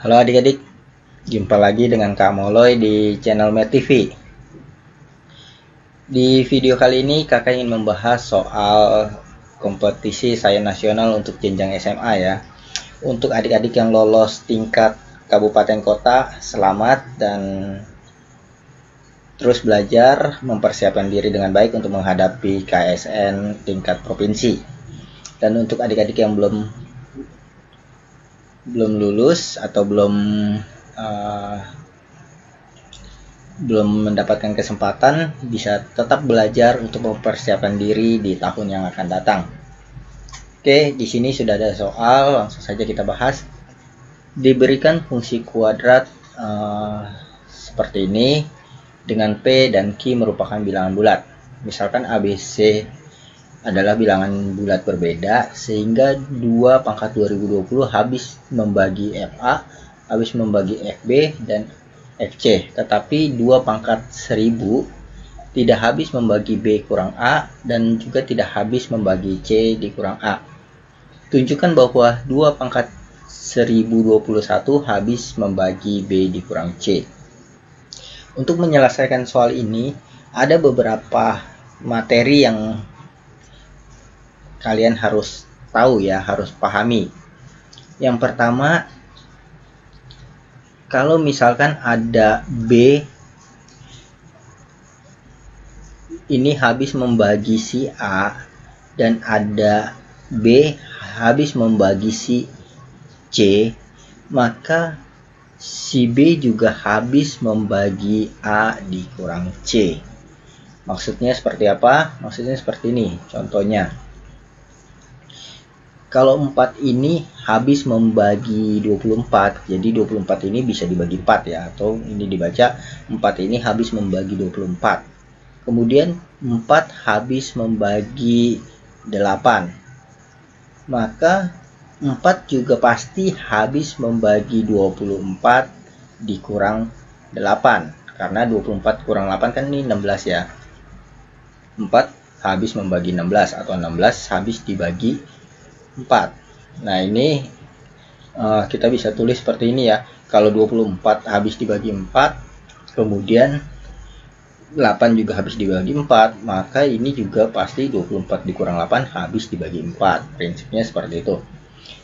Halo adik-adik, jumpa lagi dengan Kak Moloy di channel Med TV. Di video kali ini kakak ingin membahas soal kompetisi sains nasional untuk jenjang SMA ya. Untuk adik-adik yang lolos tingkat kabupaten kota, selamat dan terus belajar mempersiapkan diri dengan baik untuk menghadapi KSN tingkat provinsi. Dan untuk adik-adik yang belum lulus atau belum mendapatkan kesempatan, bisa tetap belajar untuk mempersiapkan diri di tahun yang akan datang. Oke, di sini sudah ada soal, langsung saja kita bahas. Diberikan fungsi kuadrat seperti ini dengan P dan Q merupakan bilangan bulat. Misalkan ABC adalah bilangan bulat berbeda, sehingga 2 pangkat 2020 habis membagi FA, habis membagi FB dan FC, tetapi 2 pangkat 1000 tidak habis membagi B kurang A dan juga tidak habis membagi C dikurang A. Tunjukkan bahwa 2 pangkat 1021 habis membagi B dikurang C. Untuk menyelesaikan soal ini, ada beberapa materi yang kalian harus tahu ya, harus pahami. Yang pertama, kalau misalkan ada B ini habis membagi si A dan ada B habis membagi si C, maka si B juga habis membagi A dikurang C. Maksudnya seperti apa? Maksudnya seperti ini, contohnya. Kalau 4 ini habis membagi 24, jadi 24 ini bisa dibagi 4 ya, atau ini dibaca 4 ini habis membagi 24. Kemudian 4 habis membagi 8. Maka 4 juga pasti habis membagi 24 dikurang 8. Karena 24 kurang 8 kan ini 16 ya. 4 habis membagi 16 atau 16 habis dibagi 4. Nah ini kita bisa tulis seperti ini ya. Kalau 24 habis dibagi 4, kemudian 8 juga habis dibagi 4, maka ini juga pasti 24 dikurang 8 habis dibagi 4. Prinsipnya seperti itu.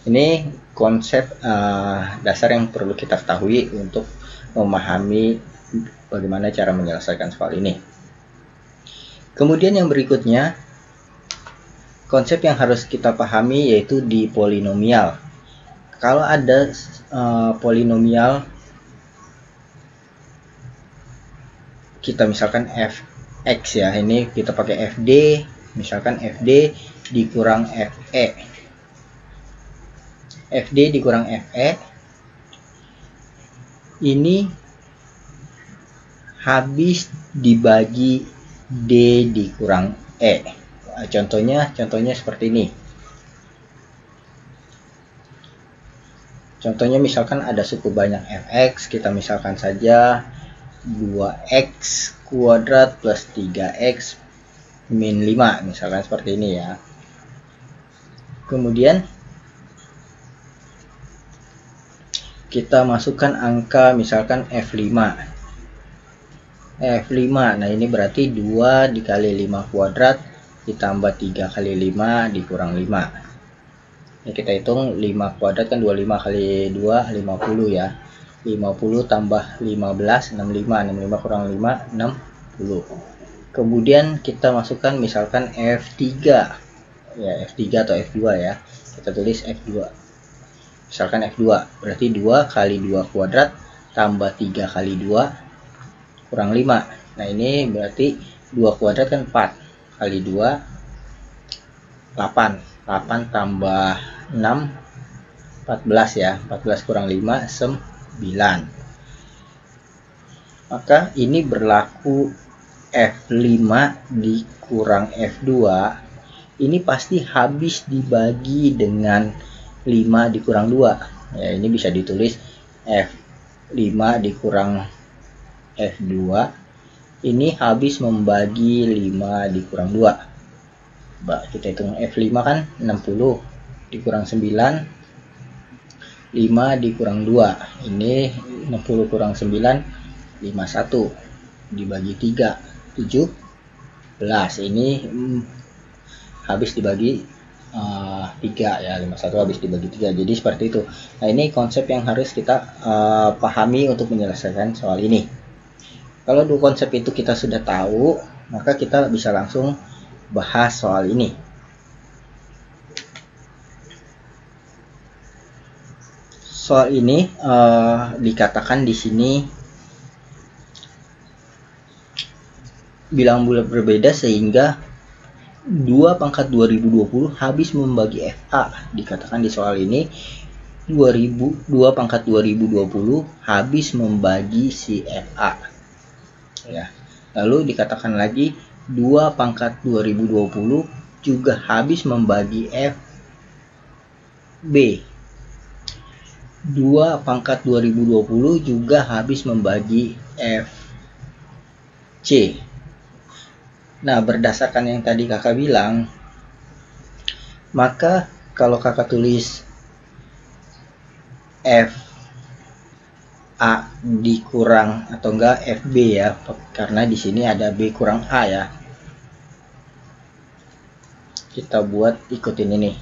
Ini konsep dasar yang perlu kita ketahui untuk memahami bagaimana cara menyelesaikan soal ini. Kemudian yang berikutnya, konsep yang harus kita pahami yaitu di polinomial. Kalau ada polinomial, kita misalkan fx ya, ini kita pakai fd, misalkan fd dikurang fe. Fd dikurang fe ini habis dibagi d dikurang e. Contohnya seperti ini. Contohnya misalkan ada suku banyak fx, kita misalkan saja 2x kuadrat plus 3x min 5, misalkan seperti ini ya. Kemudian kita masukkan angka misalkan f5. Nah ini berarti 2 dikali 5 kuadrat ditambah 3 kali 5 dikurang 5. Ini kita hitung 5 kuadrat kan 25 kali 2 50 ya. 50 tambah 15 65. 65 kurang 5 60. Kemudian kita masukkan misalkan F3 ya, F3 atau F2 ya. Kita tulis F2. Misalkan F2 berarti 2 kali 2 kuadrat tambah 3 kali 2 kurang 5. Nah ini berarti 2 kuadrat kan 4 kali 2 8 tambah 6 14 ya, 14 kurang 5 9. Maka ini berlaku F5 dikurang F2 ini pasti habis dibagi dengan 5 dikurang 2 ya. Ini bisa ditulis F5 dikurang F2 ini habis membagi 5 dikurang 2. Kita hitung F5 kan 60 dikurang 9 5 dikurang 2. Ini 60 kurang 9, 51. Dibagi 3, 17. Ini habis dibagi 3 ya, 51 habis dibagi 3. Jadi seperti itu. Nah, ini konsep yang harus kita pahami untuk menyelesaikan soal ini. Kalau dua konsep itu kita sudah tahu, maka kita bisa langsung bahas soal ini. Soal ini dikatakan di sini bilang bulat berbeda sehingga 2 pangkat 2020 habis membagi FA. Dikatakan di soal ini 2 pangkat 2020 habis membagi si FA. Ya. Lalu dikatakan lagi 2 pangkat 2020 juga habis membagi FB. 2 pangkat 2020 juga habis membagi FC. Nah, berdasarkan yang tadi kakak bilang, maka kalau kakak tulis FA dikurang atau enggak FB ya, karena di sini ada B kurang A ya. Kita buat ikutin ini.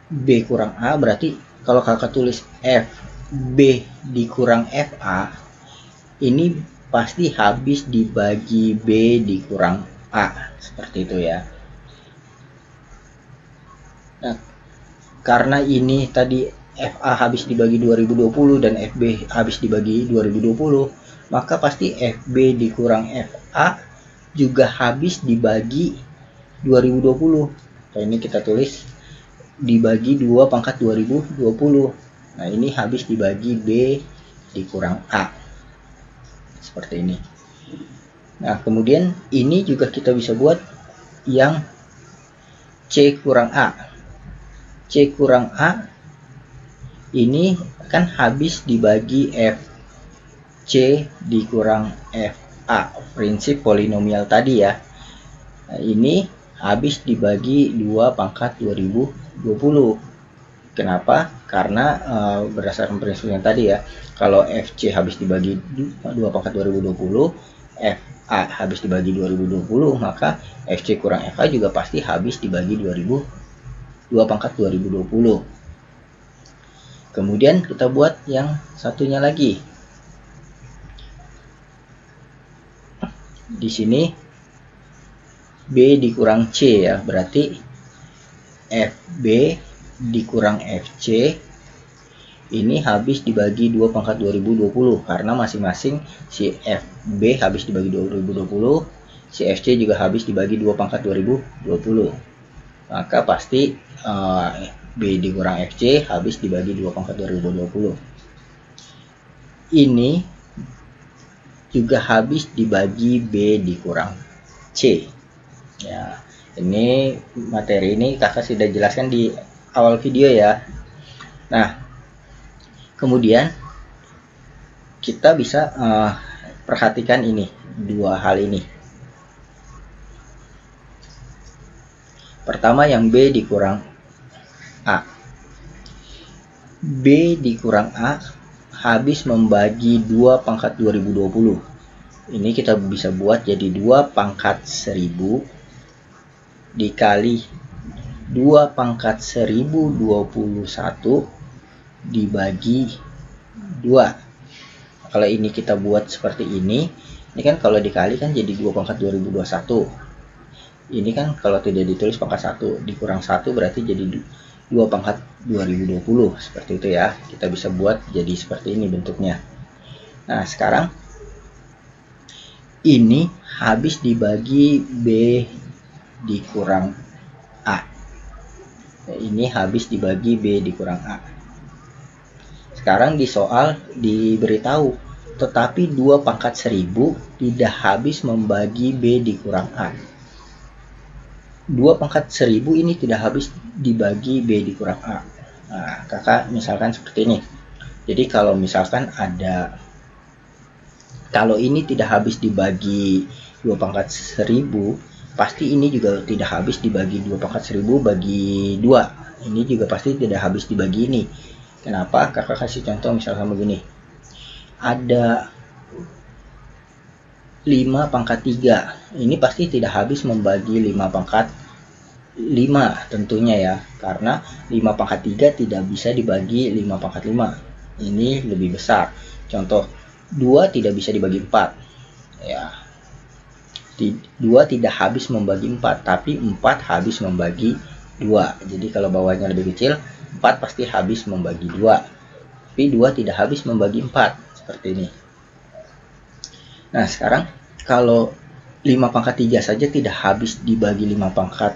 B kurang A berarti kalau kakak tulis FB dikurang FA, ini pasti habis dibagi B dikurang A, seperti itu ya. Nah, karena ini tadi FA habis dibagi 2020 dan FB habis dibagi 2020, maka pasti FB dikurang FA juga habis dibagi 2020. Nah, ini kita tulis dibagi 2 pangkat 2020. Nah, ini habis dibagi B dikurang A. Seperti ini. Nah, kemudian ini juga kita bisa buat yang C kurang A. C kurang A ini kan habis dibagi FC dikurang FA. Prinsip polinomial tadi ya. Nah, ini habis dibagi 2 pangkat 2020. Kenapa? Karena berdasarkan prinsip yang tadi ya, kalau FC habis dibagi 2 pangkat 2020, FA habis dibagi 2020, maka FC kurang FA juga pasti habis dibagi 2 pangkat 2020. Kemudian kita buat yang satunya lagi. Di sini B dikurang C ya, berarti FB dikurang FC ini habis dibagi 2 pangkat 2020 karena masing-masing si FB habis dibagi 2020, si FC juga habis dibagi 2 pangkat 2020. Maka pasti B dikurang FC habis dibagi 2 pangkat 2020. Ini juga habis dibagi B dikurang C. Ya, ini materi ini kakak sudah jelaskan di awal video ya. Nah, kemudian kita bisa perhatikan ini, dua hal ini. Pertama yang B dikurang A. B dikurang A habis membagi 2 pangkat 2020. Ini kita bisa buat jadi 2 pangkat 1000 dikali 2 pangkat 1021 dibagi 2. Kalau ini kita buat seperti ini kan kalau dikali kan jadi 2 pangkat 2021. Ini kan kalau tidak ditulis pangkat 1 dikurang 1 berarti jadi 2 pangkat 2020. Seperti itu ya. Kita bisa buat jadi seperti ini bentuknya. Nah, sekarang ini habis dibagi B dikurang A. Ini habis dibagi B dikurang A. Sekarang di soal diberitahu, tetapi 2 pangkat 1000 tidak habis membagi B dikurang A. 2 pangkat 1000 ini tidak habis dibagi B dikurang A. Nah, kakak misalkan seperti ini. Jadi kalau misalkan ada, kalau ini tidak habis dibagi 2 pangkat 1000, pasti ini juga tidak habis dibagi 2 pangkat 1000 bagi 2. Ini juga pasti tidak habis dibagi ini. Kenapa? Kakak kasih contoh misalkan begini. Ada 5 pangkat 3. Ini pasti tidak habis membagi 5 pangkat 5 tentunya ya. Karena 5 pangkat 3 tidak bisa dibagi 5 pangkat 5. Ini lebih besar. Contoh, 2 tidak bisa dibagi 4. Ya. 2 tidak habis membagi 4, tapi 4 habis membagi 2. Jadi kalau bawahnya lebih kecil, 4 pasti habis membagi 2. Tapi 2 tidak habis membagi 4. Seperti ini. Nah, sekarang kalau 5 pangkat 3 saja tidak habis dibagi 5 pangkat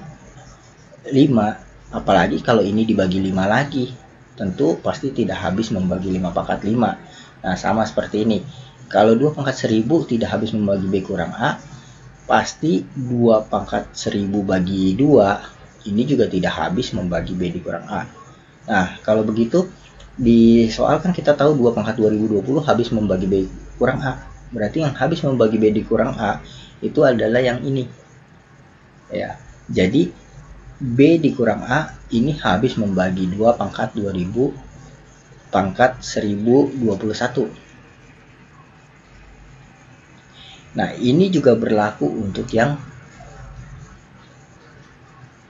5, apalagi kalau ini dibagi 5 lagi. Tentu pasti tidak habis membagi 5 pangkat 5. Nah, sama seperti ini. Kalau 2 pangkat 1000 tidak habis membagi B kurang A, pasti 2 pangkat 1000 bagi 2 ini juga tidak habis membagi B dikurang A. Nah, kalau begitu di soal kan kita tahu 2 pangkat 2020 habis membagi B kurang A. Berarti yang habis membagi B dikurang A itu adalah yang ini. Ya. Jadi B dikurang A ini habis membagi 2 pangkat 2000 pangkat 1021. Nah, ini juga berlaku untuk yang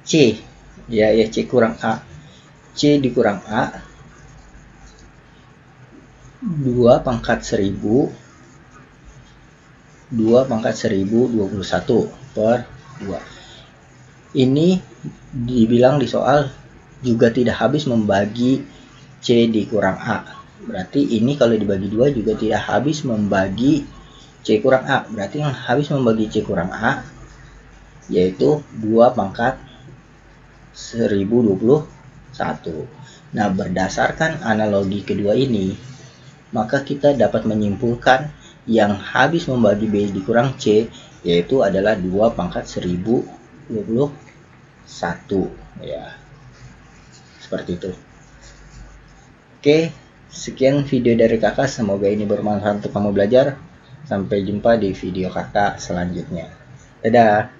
C. Ya, C kurang A. C dikurang A 2 pangkat 1000 2 pangkat 1021 per 2. Ini dibilang di soal juga tidak habis membagi C dikurang A. Berarti ini kalau dibagi 2 juga tidak habis membagi C kurang A. Berarti yang habis membagi C kurang A yaitu 2 pangkat 1021. Nah, berdasarkan analogi kedua ini, maka kita dapat menyimpulkan yang habis membagi B dikurang C yaitu adalah 2 pangkat 1021. Ya, seperti itu. Oke, sekian video dari kakak. Semoga ini bermanfaat untuk kamu belajar. Sampai jumpa di video kakak selanjutnya. Dadah.